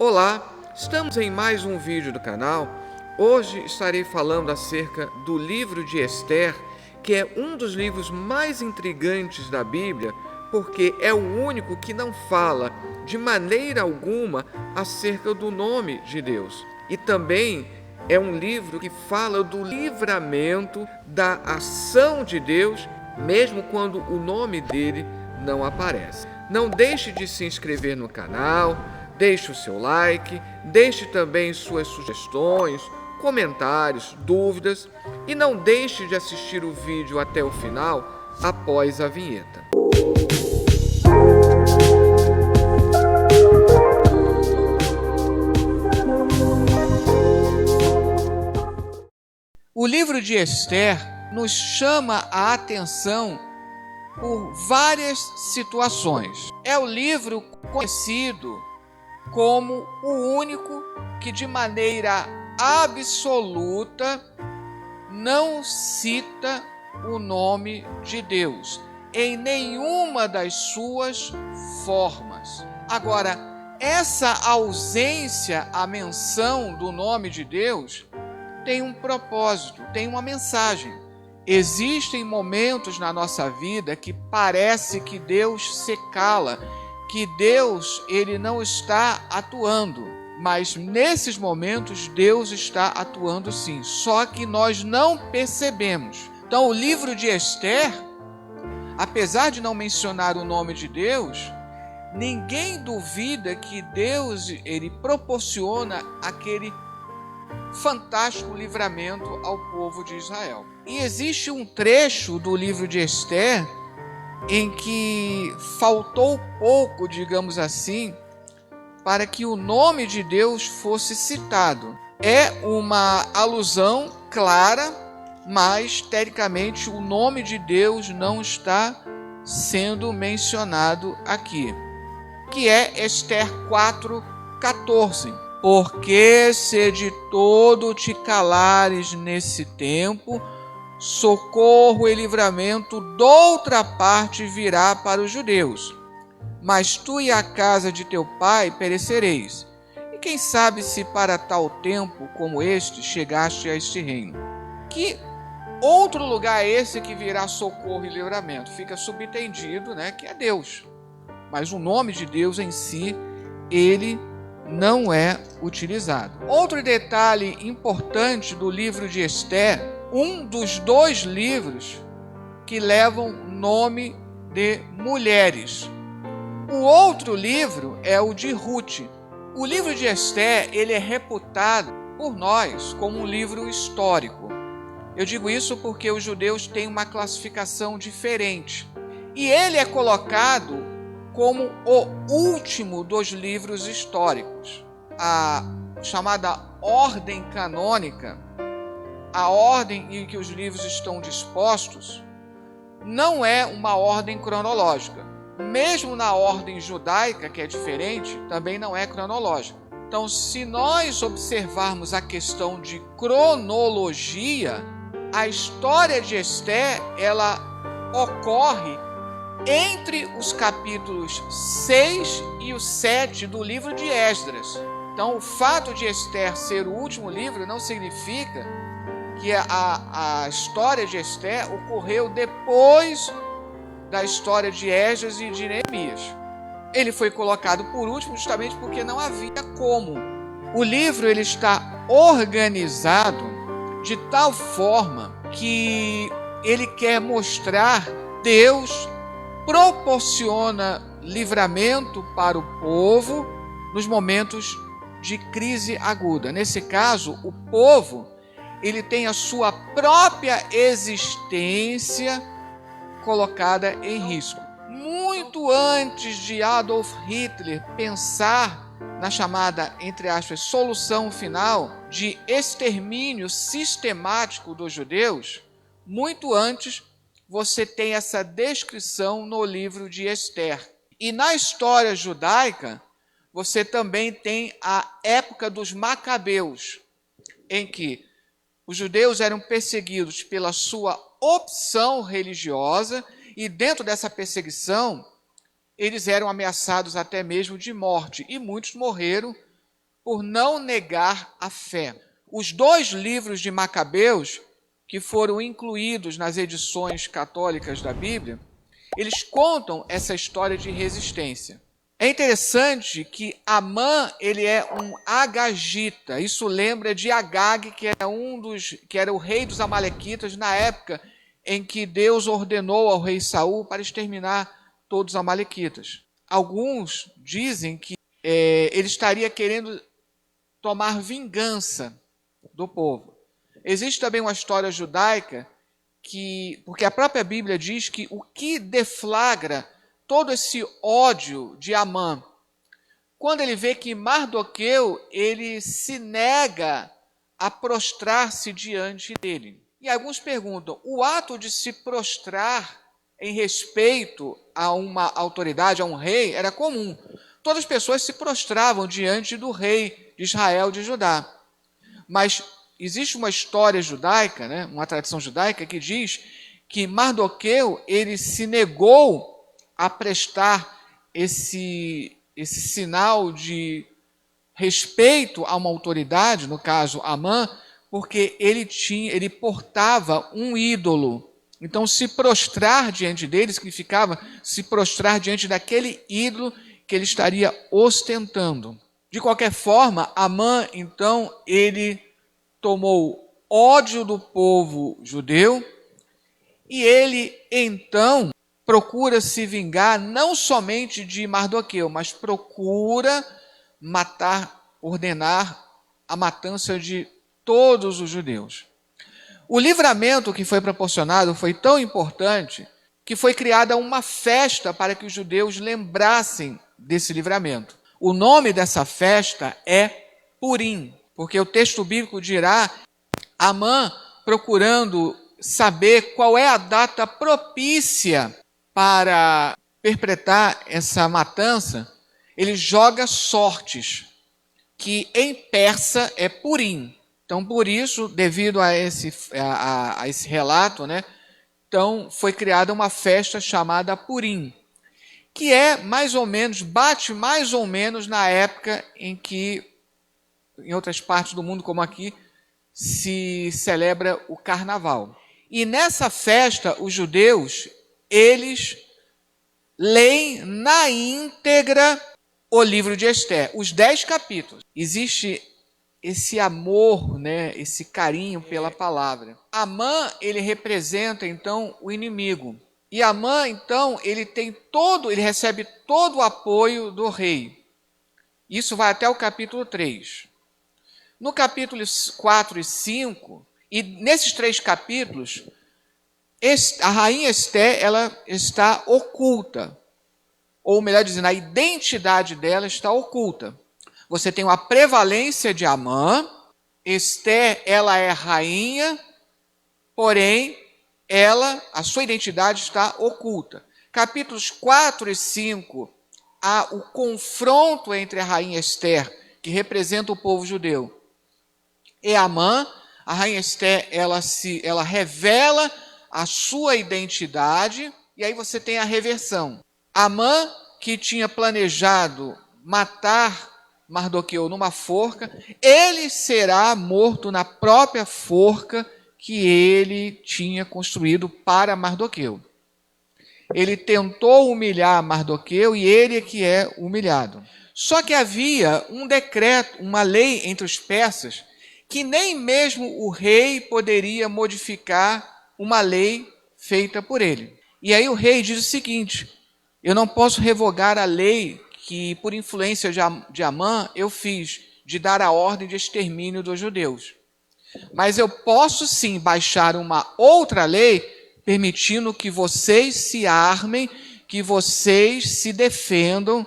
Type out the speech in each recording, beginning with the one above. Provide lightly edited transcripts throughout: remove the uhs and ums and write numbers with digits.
Olá, estamos em mais um vídeo do canal. Hoje estarei falando acerca do livro de Esther, que é um dos livros mais intrigantes da Bíblia, porque é o único que não fala de maneira alguma acerca do nome de Deus. E também é um livro que fala do livramento da ação de Deus, mesmo quando o nome dele não aparece. Não deixe de se inscrever no canal, deixe o seu like, deixe também suas sugestões, comentários, dúvidas e não deixe de assistir o vídeo até o final após a vinheta. O livro de Esther nos chama a atenção por várias situações. É o livro conhecido como o único que de maneira absoluta não cita o nome de Deus em nenhuma das suas formas. Agora, essa ausência à menção do nome de Deus tem um propósito, tem uma mensagem. Existem momentos na nossa vida que parece que Deus se cala, que Deus ele não está atuando, mas nesses momentos Deus está atuando sim, só que nós não percebemos. Então o livro de Esther, apesar de não mencionar o nome de Deus, ninguém duvida que Deus ele proporciona aquele fantástico livramento ao povo de Israel. E existe um trecho do livro de Esther em que faltou pouco, digamos assim, para que o nome de Deus fosse citado. É uma alusão clara, mas teoricamente o nome de Deus não está sendo mencionado aqui, que é Esther 4:14. Porque se de todo te calares nesse tempo, socorro e livramento doutra parte virá para os judeus. Mas tu e a casa de teu pai perecereis. E quem sabe se para tal tempo como este chegaste a este reino? Que outro lugar é esse que virá socorro e livramento? Fica subentendido, que é Deus. Mas o nome de Deus em si, ele não é utilizado. Outro detalhe importante do livro de Esther, um dos dois livros que levam nome de mulheres. O outro livro é o de Ruth. O livro de Esther, ele é reputado por nós como um livro histórico. Eu digo isso porque os judeus têm uma classificação diferente. E ele é colocado como o último dos livros históricos. A chamada ordem canônica, a ordem em que os livros estão dispostos, não é uma ordem cronológica. Mesmo na ordem judaica, que é diferente, também não é cronológica. Então, se nós observarmos a questão de cronologia, a história de Esther, ela ocorre entre os capítulos 6 e o 7 do livro de Esdras. Então, o fato de Esther ser o último livro não significa que a história de Esther ocorreu depois da história de Esdras e de Neemias. Ele foi colocado por último justamente porque não havia como. O livro ele está organizado de tal forma que ele quer mostrar Deus proporciona livramento para o povo nos momentos de crise aguda. Nesse caso, o povo ele tem a sua própria existência colocada em risco. Muito antes de Adolf Hitler pensar na chamada, entre aspas, solução final de extermínio sistemático dos judeus, muito antes você tem essa descrição no livro de Esther. E na história judaica, você também tem a época dos Macabeus, em que os judeus eram perseguidos pela sua opção religiosa e dentro dessa perseguição, eles eram ameaçados até mesmo de morte. E muitos morreram por não negar a fé. Os 2 livros de Macabeus, que foram incluídos nas edições católicas da Bíblia, eles contam essa história de resistência. É interessante que Amã, ele é um agagita. Isso lembra de Agag, que era o rei dos amalequitas na época em que Deus ordenou ao rei Saul para exterminar todos os amalequitas. Alguns dizem que ele estaria querendo tomar vingança do povo. Existe também uma história judaica porque a própria Bíblia diz que o que deflagra todo esse ódio de Amã, quando ele vê que Mardoqueu, ele se nega a prostrar-se diante dele. E alguns perguntam, o ato de se prostrar em respeito a uma autoridade, a um rei, era comum. Todas as pessoas se prostravam diante do rei de Israel, de Judá. Mas existe uma história judaica, né, uma tradição judaica, que diz que Mardoqueu, ele se negou a prestar esse sinal de respeito a uma autoridade, no caso Amã, porque ele portava um ídolo. Então, se prostrar diante dele significava se prostrar diante daquele ídolo que ele estaria ostentando. De qualquer forma, Amã, então, ele tomou ódio do povo judeu e ele, então, procura se vingar não somente de Mardoqueu, mas procura ordenar a matança de todos os judeus. O livramento que foi proporcionado foi tão importante que foi criada uma festa para que os judeus lembrassem desse livramento. O nome dessa festa é Purim, porque o texto bíblico dirá, Amã procurando saber qual é a data propícia para perpetrar essa matança, ele joga sortes, que em persa é Purim. Então, por isso, devido a esse relato, né, então foi criada uma festa chamada Purim, que bate mais ou menos na época em que, em outras partes do mundo, como aqui, se celebra o carnaval. E nessa festa, os judeus, eles leem na íntegra o livro de Ester, os 10 capítulos. Existe esse amor, né, esse carinho pela palavra. Amã, ele representa, então, o inimigo. E Amã, então, ele recebe todo o apoio do rei. Isso vai até o capítulo 3. No capítulo 4 e 5, e nesses 3 capítulos, a rainha Ester, ela está oculta. Ou melhor dizendo, a identidade dela está oculta. Você tem uma prevalência de Amã, Ester, ela é rainha, porém, a sua identidade está oculta. Capítulos 4 e 5, há o confronto entre a rainha Ester, que representa o povo judeu, e Amã. A rainha Ester, ela revela a sua identidade, e aí você tem a reversão. Amã, que tinha planejado matar Mardoqueu numa forca, ele será morto na própria forca que ele tinha construído para Mardoqueu. Ele tentou humilhar Mardoqueu e ele é que é humilhado. Só que havia um decreto, uma lei entre os persas, que nem mesmo o rei poderia modificar uma lei feita por ele. E aí o rei diz o seguinte, eu não posso revogar a lei que, por influência de Amã, eu fiz, de dar a ordem de extermínio dos judeus. Mas eu posso sim baixar uma outra lei, permitindo que vocês se armem, que vocês se defendam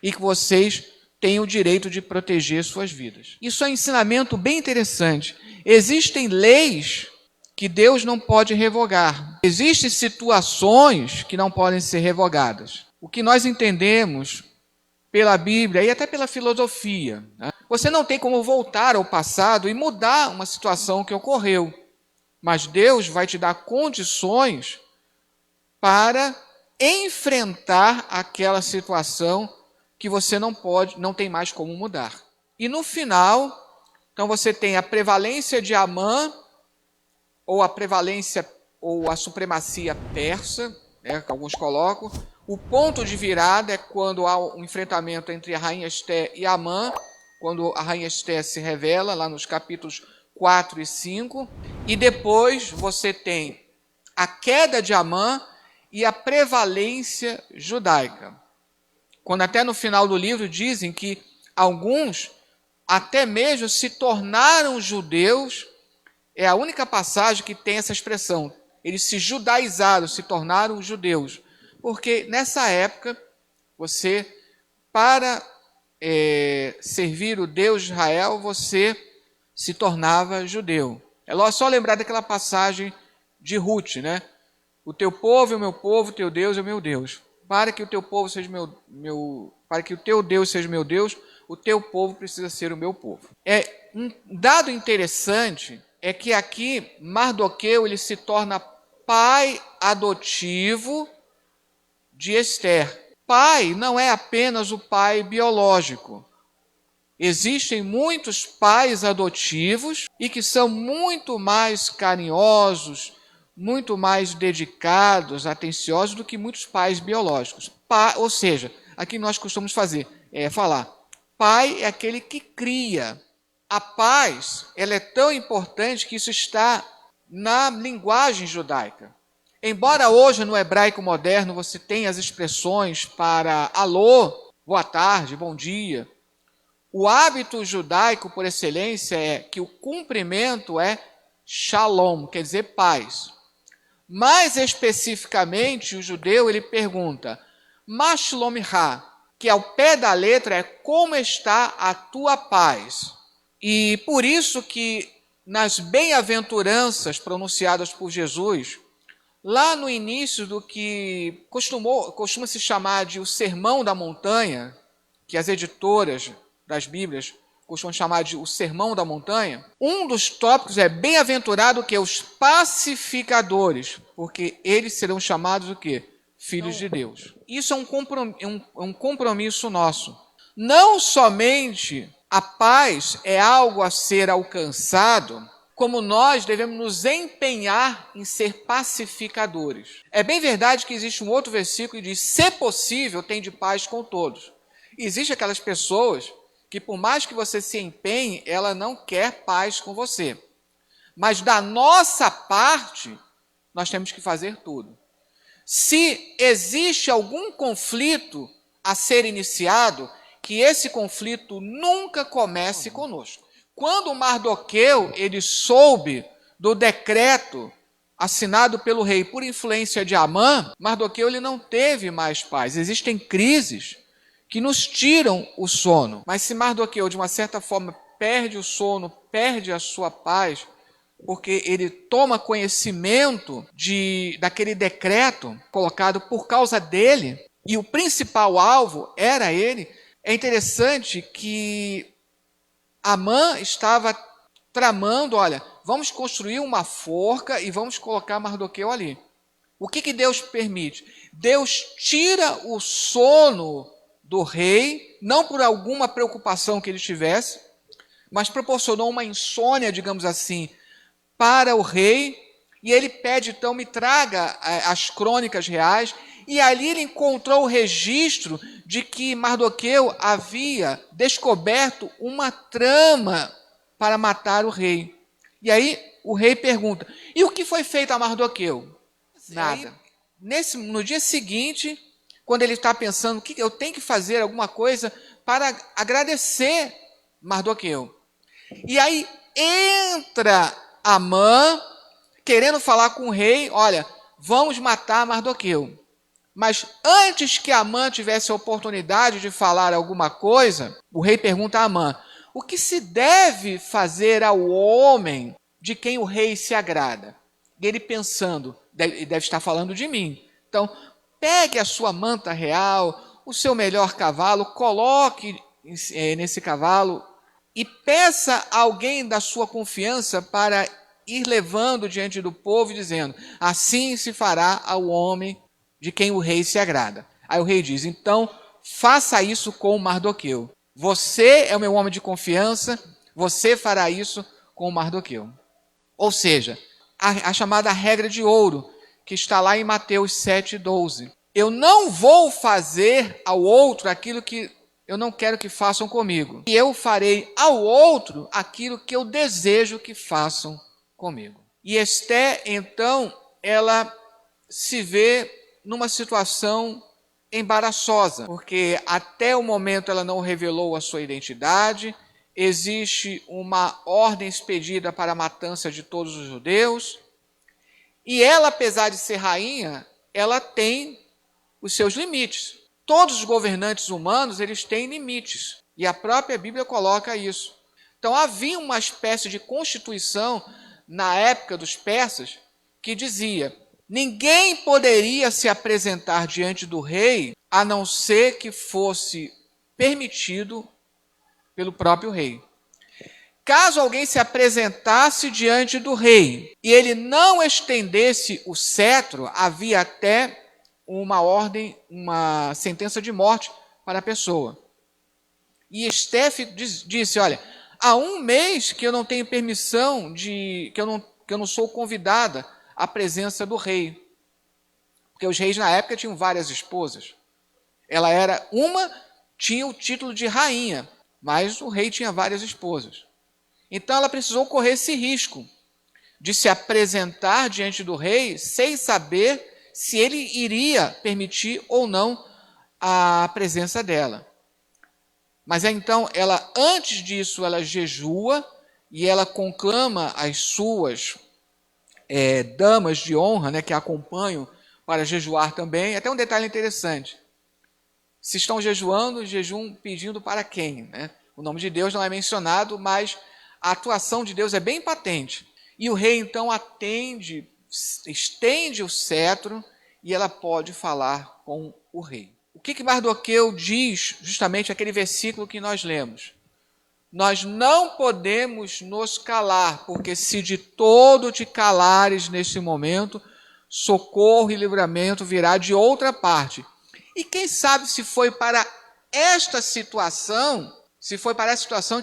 e que vocês tenham o direito de proteger suas vidas. Isso é um ensinamento bem interessante. Existem leis que Deus não pode revogar. Existem situações que não podem ser revogadas. O que nós entendemos pela Bíblia e até pela filosofia, né? Você não tem como voltar ao passado e mudar uma situação que ocorreu, mas Deus vai te dar condições para enfrentar aquela situação que você não tem mais como mudar. E no final, então você tem a prevalência de Amã, ou a prevalência ou a supremacia persa, né, que alguns colocam. O ponto de virada é quando há um enfrentamento entre a rainha Esté e Amã, quando a rainha Esté se revela, lá nos capítulos 4 e 5. E depois você tem a queda de Amã e a prevalência judaica. Quando até no final do livro dizem que alguns até mesmo se tornaram judeus, é a única passagem que tem essa expressão. Eles se judaizaram, se tornaram judeus. Porque nessa época, você, para servir o Deus de Israel, você se tornava judeu. É só lembrar daquela passagem de Ruth, né? O teu povo é o meu povo, o teu Deus é o meu Deus. Para que o teu povo seja para que o teu Deus seja meu Deus, o teu povo precisa ser o meu povo. Um dado interessante é que aqui Mardoqueu ele se torna pai adotivo de Esther. Pai não é apenas o pai biológico. Existem muitos pais adotivos e que são muito mais carinhosos, muito mais dedicados, atenciosos do que muitos pais biológicos. Ou seja, aqui nós costumamos falar, pai é aquele que cria. A paz, ela é tão importante que isso está na linguagem judaica. Embora hoje no hebraico moderno você tenha as expressões para alô, boa tarde, bom dia, o hábito judaico por excelência é que o cumprimento é shalom, quer dizer paz. Mais especificamente, o judeu ele pergunta, ma shalom ha, que ao pé da letra é como está a tua paz. E por isso que nas bem-aventuranças pronunciadas por Jesus, lá no início do que costuma se chamar de o Sermão da Montanha, que as editoras das Bíblias costumam chamar de o Sermão da Montanha, um dos tópicos é bem-aventurado que os pacificadores, porque eles serão chamados o quê? Filhos de Deus. Isso é um compromisso nosso. Não somente a paz é algo a ser alcançado, como nós devemos nos empenhar em ser pacificadores. É bem verdade que existe um outro versículo que diz, se possível, tende paz com todos. Existem aquelas pessoas que por mais que você se empenhe, ela não quer paz com você. Mas da nossa parte, nós temos que fazer tudo. Se existe algum conflito a ser iniciado, que esse conflito nunca comece conosco. Quando Mardoqueu ele soube do decreto assinado pelo rei por influência de Amã, Mardoqueu ele não teve mais paz. Existem crises que nos tiram o sono. Mas se Mardoqueu, de uma certa forma, perde o sono, perde a sua paz, porque ele toma conhecimento daquele decreto colocado por causa dele, e o principal alvo era ele, é interessante que Amã estava tramando, olha, vamos construir uma forca e vamos colocar Mardoqueu ali. O que Deus permite? Deus tira o sono do rei, não por alguma preocupação que ele tivesse, mas proporcionou uma insônia, digamos assim, para o rei, e ele pede, então, me traga as crônicas reais, e ali ele encontrou o registro de que Mardoqueu havia descoberto uma trama para matar o rei. E aí o rei pergunta, e o que foi feito a Mardoqueu? Nada. No dia seguinte, quando ele está pensando, que eu tenho que fazer alguma coisa para agradecer Mardoqueu. E aí entra Amã, querendo falar com o rei, olha, vamos matar Mardoqueu. Mas antes que Amã tivesse a oportunidade de falar alguma coisa, o rei pergunta a Amã, o que se deve fazer ao homem de quem o rei se agrada? E ele pensando, deve estar falando de mim. Então, pegue a sua manta real, o seu melhor cavalo, coloque nesse cavalo e peça a alguém da sua confiança para ir levando diante do povo e dizendo, assim se fará ao homem de quem o rei se agrada. Aí o rei diz, então faça isso com Mardoqueu. Você é o meu homem de confiança, você fará isso com Mardoqueu. Ou seja, a chamada regra de ouro, que está lá em Mateus 7,12. Eu não vou fazer ao outro aquilo que eu não quero que façam comigo. E eu farei ao outro aquilo que eu desejo que façam comigo. E Esté, então, ela se vê numa situação embaraçosa, porque até o momento ela não revelou a sua identidade, existe uma ordem expedida para a matança de todos os judeus, e ela, apesar de ser rainha, ela tem os seus limites. Todos os governantes humanos, eles têm limites, e a própria Bíblia coloca isso. Então havia uma espécie de constituição na época dos persas que dizia: ninguém poderia se apresentar diante do rei a não ser que fosse permitido pelo próprio rei. Caso alguém se apresentasse diante do rei e ele não estendesse o cetro, havia até uma ordem, uma sentença de morte para a pessoa. E Esté disse: olha, há 1 mês que eu não tenho permissão, que eu não sou convidada à presença do rei. Porque os reis na época tinham várias esposas. Ela tinha o título de rainha, mas o rei tinha várias esposas. Então ela precisou correr esse risco de se apresentar diante do rei sem saber se ele iria permitir ou não a presença dela. Mas então, antes disso, ela jejua e ela conclama as suas damas de honra, que a acompanham para jejuar também. Até um detalhe interessante: se estão jejuando, jejum pedindo para quem? O nome de Deus não é mencionado, mas a atuação de Deus é bem patente. E o rei então estende o cetro e ela pode falar com o rei. O que Mardoqueu diz justamente aquele versículo que nós lemos? Nós não podemos nos calar, porque se de todo te calares neste momento, socorro e livramento virá de outra parte. E quem sabe se foi para esta situação,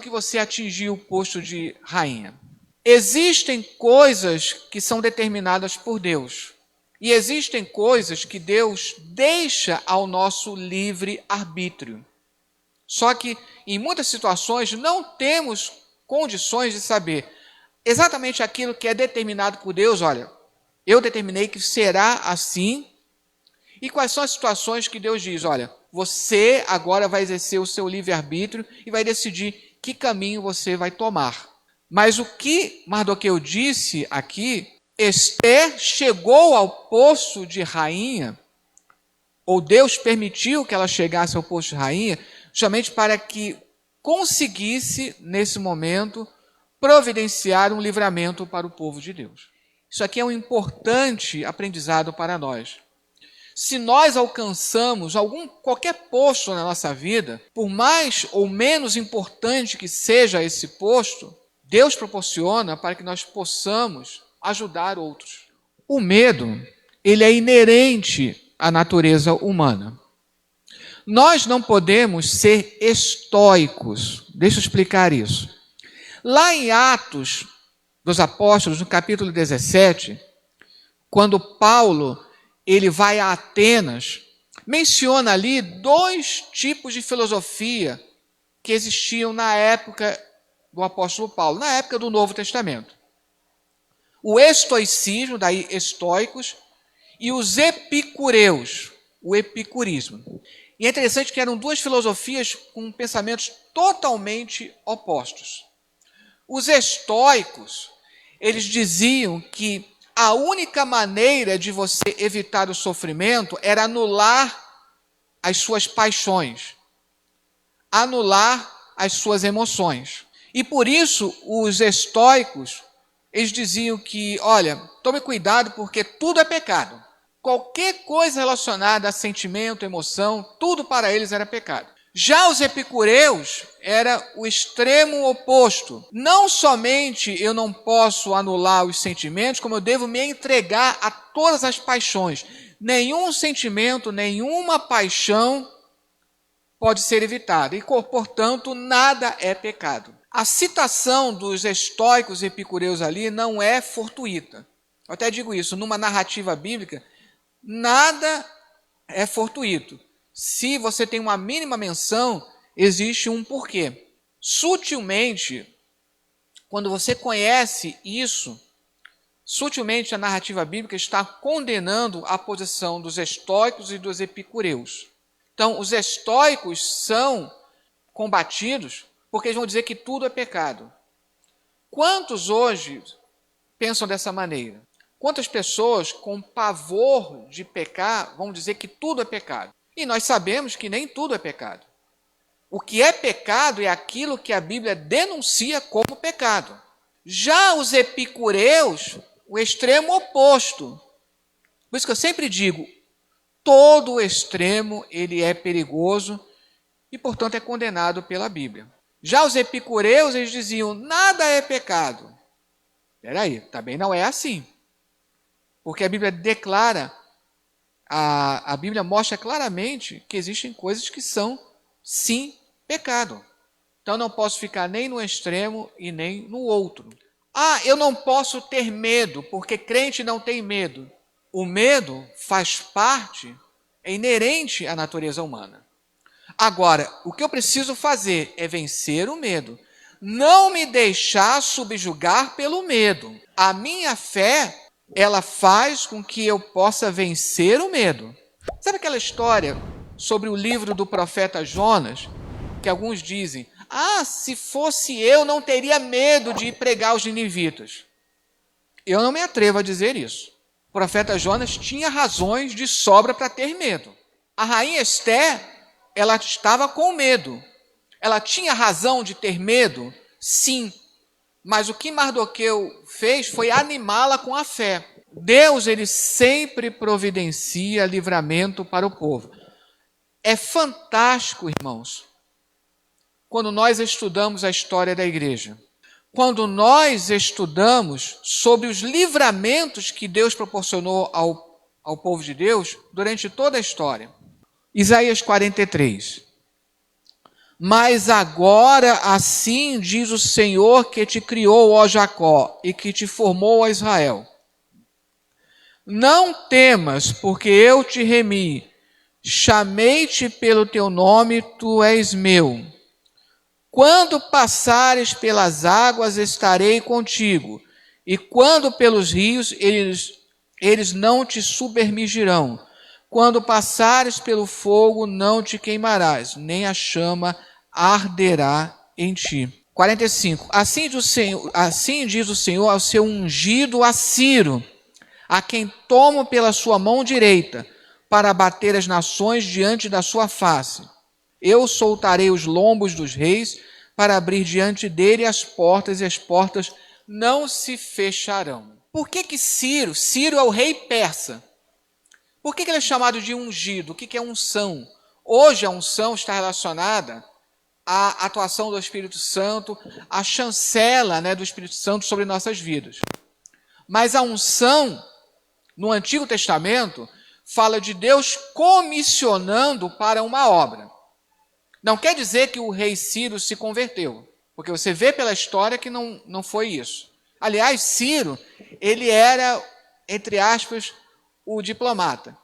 que você atingiu o posto de rainha. Existem coisas que são determinadas por Deus. E existem coisas que Deus deixa ao nosso livre arbítrio. Só que, em muitas situações, não temos condições de saber exatamente aquilo que é determinado por Deus. Olha, eu determinei que será assim. E quais são as situações que Deus diz: olha, você agora vai exercer o seu livre-arbítrio e vai decidir que caminho você vai tomar. Mas o que Mardoqueu disse aqui, Esté chegou ao posto de rainha, ou Deus permitiu que ela chegasse ao posto de rainha, justamente para que conseguisse, nesse momento, providenciar um livramento para o povo de Deus. Isso aqui é um importante aprendizado para nós. Se nós alcançamos qualquer posto na nossa vida, por mais ou menos importante que seja esse posto, Deus proporciona para que nós possamos ajudar outros. O medo, ele é inerente à natureza humana. Nós não podemos ser estoicos. Deixa eu explicar isso. Lá em Atos dos Apóstolos, no capítulo 17, quando Paulo ele vai a Atenas, menciona ali 2 tipos de filosofia que existiam na época do apóstolo Paulo, na época do Novo Testamento. O estoicismo, daí estoicos, e os epicureus, o epicurismo. E é interessante que eram 2 filosofias com pensamentos totalmente opostos. Os estoicos, eles diziam que a única maneira de você evitar o sofrimento era anular as suas paixões, anular as suas emoções. E por isso os estoicos, eles diziam que, olha, tome cuidado porque tudo é pecado. Qualquer coisa relacionada a sentimento, emoção, tudo para eles era pecado. Já os epicureus era o extremo oposto. Não somente eu não posso anular os sentimentos, como eu devo me entregar a todas as paixões. Nenhum sentimento, nenhuma paixão pode ser evitado e, portanto, nada é pecado. A citação dos estoicos e epicureus ali não é fortuita. Eu até digo isso, numa narrativa bíblica, nada é fortuito. Se você tem uma mínima menção, existe um porquê. Sutilmente, quando você conhece isso, sutilmente a narrativa bíblica está condenando a posição dos estoicos e dos epicureus. Então, os estoicos são combatidos porque eles vão dizer que tudo é pecado. Quantos hoje pensam dessa maneira? Quantas pessoas com pavor de pecar vão dizer que tudo é pecado? E nós sabemos que nem tudo é pecado. O que é pecado é aquilo que a Bíblia denuncia como pecado. Já os epicureus, o extremo oposto. Por isso que eu sempre digo, todo extremo ele é perigoso e, portanto, é condenado pela Bíblia. Já os epicureus, eles diziam, nada é pecado. Espera aí, também não é assim. Porque a Bíblia declara, a Bíblia mostra claramente que existem coisas que são, sim, pecado. Então não posso ficar nem no extremo e nem no outro. Ah, eu não posso ter medo, porque crente não tem medo. O medo faz parte, é inerente à natureza humana. Agora, o que eu preciso fazer é vencer o medo. Não me deixar subjugar pelo medo. A minha fé, ela faz com que eu possa vencer o medo. Sabe aquela história sobre o livro do profeta Jonas? Que alguns dizem, se fosse eu, não teria medo de ir pregar aos ninivitas. Eu não me atrevo a dizer isso. O profeta Jonas tinha razões de sobra para ter medo. A rainha Esté, ela estava com medo. Ela tinha razão de ter medo? Sim. Mas o que Mardoqueu fez foi animá-la com a fé. Deus, ele sempre providencia livramento para o povo. É fantástico, irmãos, quando nós estudamos a história da igreja. Quando nós estudamos sobre os livramentos que Deus proporcionou ao povo de Deus durante toda a história. Isaías 43. Mas agora assim diz o Senhor que te criou, ó Jacó, e que te formou, ó Israel. Não temas, porque eu te remi, chamei-te pelo teu nome, tu és meu. Quando passares pelas águas, estarei contigo, e quando pelos rios, eles não te submergirão. Quando passares pelo fogo, não te queimarás, nem a chama arderá em ti. 45. Assim diz o Senhor ao seu ungido a Ciro, a quem tomo pela sua mão direita, para abater as nações diante da sua face. Eu soltarei os lombos dos reis, para abrir diante dele as portas, e as portas não se fecharão. Por que Ciro? Ciro é o rei persa. Por que ele é chamado de ungido? O que é unção? Hoje a unção está relacionada à atuação do Espírito Santo, à chancela, do Espírito Santo sobre nossas vidas. Mas a unção, no Antigo Testamento, fala de Deus comissionando para uma obra. Não quer dizer que o rei Ciro se converteu, porque você vê pela história que não foi isso. Aliás, Ciro, ele era, entre aspas, o diplomata.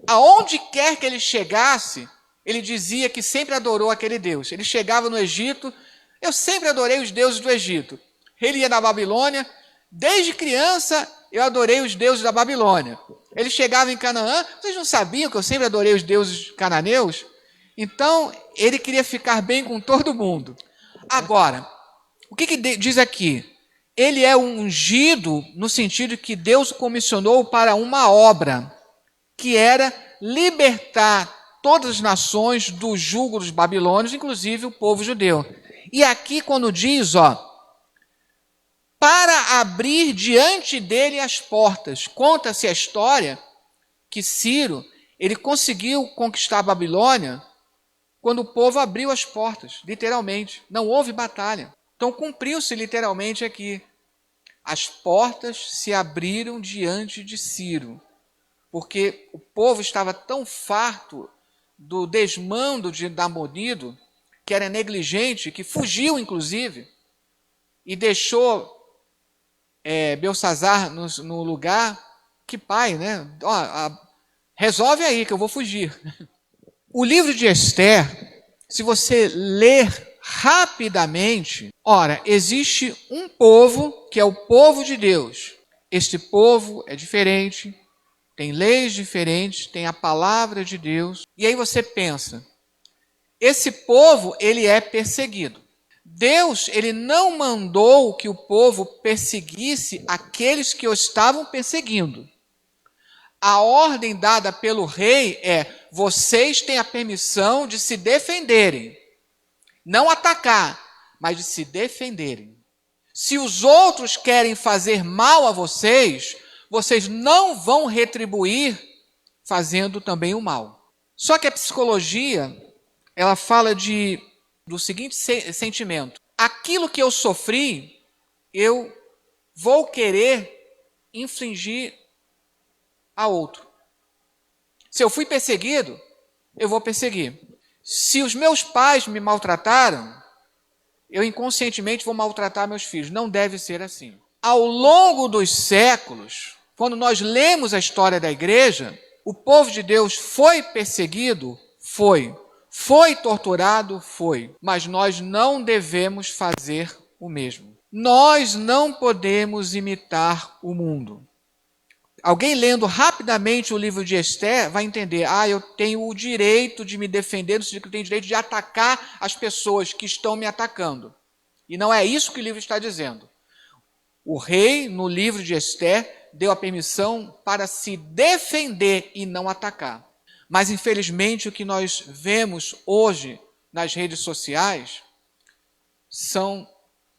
Aonde quer que ele chegasse, ele dizia que sempre adorou aquele Deus. Ele chegava no Egito, eu sempre adorei os deuses do Egito. Ele ia na Babilônia, desde criança eu adorei os deuses da Babilônia. Ele chegava em Canaã, vocês não sabiam que eu sempre adorei os deuses cananeus? Então, ele queria ficar bem com todo mundo. Agora, o que diz aqui? Ele é ungido no sentido que Deus comissionou para uma obra, que era libertar todas as nações do jugo dos babilônios, inclusive o povo judeu. E aqui quando diz, para abrir diante dele as portas, conta-se a história que Ciro, ele conseguiu conquistar a Babilônia quando o povo abriu as portas, literalmente. Não houve batalha. Então cumpriu-se literalmente aqui. As portas se abriram diante de Ciro, porque o povo estava tão farto do desmando de Nabonido, que era negligente, que fugiu, inclusive, e deixou Belsazar no lugar. Que pai, né? Resolve aí que eu vou fugir. O livro de Esther, se você ler rapidamente, ora, existe um povo que é o povo de Deus. Este povo é diferente, tem leis diferentes, tem a palavra de Deus. E aí você pensa, esse povo, ele é perseguido. Deus, ele não mandou que o povo perseguisse aqueles que o estavam perseguindo. A ordem dada pelo rei é: vocês têm a permissão de se defenderem. Não atacar, mas de se defenderem. Se os outros querem fazer mal a vocês, vocês não vão retribuir fazendo também o mal. Só que a psicologia, ela fala do seguinte sentimento: aquilo que eu sofri, eu vou querer infligir a outro. Se eu fui perseguido, eu vou perseguir. Se os meus pais me maltrataram, eu inconscientemente vou maltratar meus filhos. Não deve ser assim. Ao longo dos séculos, quando nós lemos a história da igreja, o povo de Deus foi perseguido? Foi. Foi torturado? Foi. Mas nós não devemos fazer o mesmo. Nós não podemos imitar o mundo. Alguém lendo rapidamente o livro de Esther vai entender: eu tenho o direito de me defender, no sentido que eu tenho o direito de atacar as pessoas que estão me atacando. E não é isso que o livro está dizendo. O rei, no livro de Esther, deu a permissão para se defender e não atacar. Mas, infelizmente, o que nós vemos hoje nas redes sociais são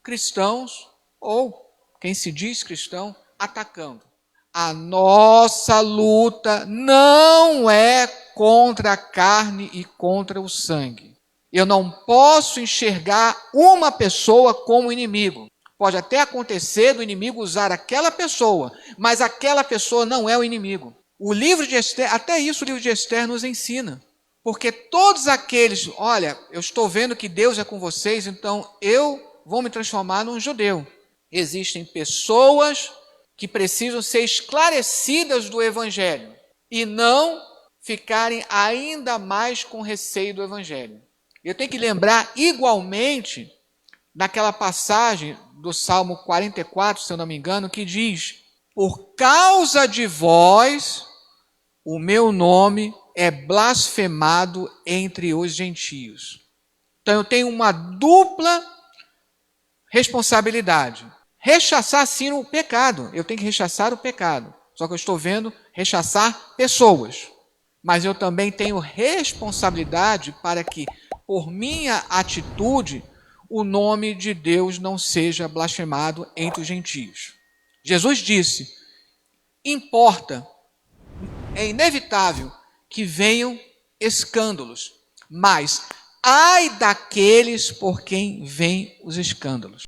cristãos, ou quem se diz cristão, atacando. A nossa luta não é contra a carne e contra o sangue. Eu não posso enxergar uma pessoa como inimigo. Pode até acontecer do inimigo usar aquela pessoa, mas aquela pessoa não é o inimigo. O livro de Esther, até isso o livro de Esther nos ensina. Porque todos aqueles, olha, eu estou vendo que Deus é com vocês, então eu vou me transformar num judeu. Existem pessoas que precisam ser esclarecidas do Evangelho e não ficarem ainda mais com receio do Evangelho. Eu tenho que lembrar igualmente daquela passagem do Salmo 44, se eu não me engano, que diz: por causa de vós, o meu nome é blasfemado entre os gentios. Então eu tenho uma dupla responsabilidade. Rechaçar sim o pecado, eu tenho que rechaçar o pecado. Só que eu estou vendo rechaçar pessoas. Mas eu também tenho responsabilidade para que, por minha atitude, o nome de Deus não seja blasfemado entre os gentios. Jesus disse: importa, é inevitável que venham escândalos, mas ai daqueles por quem vêm os escândalos.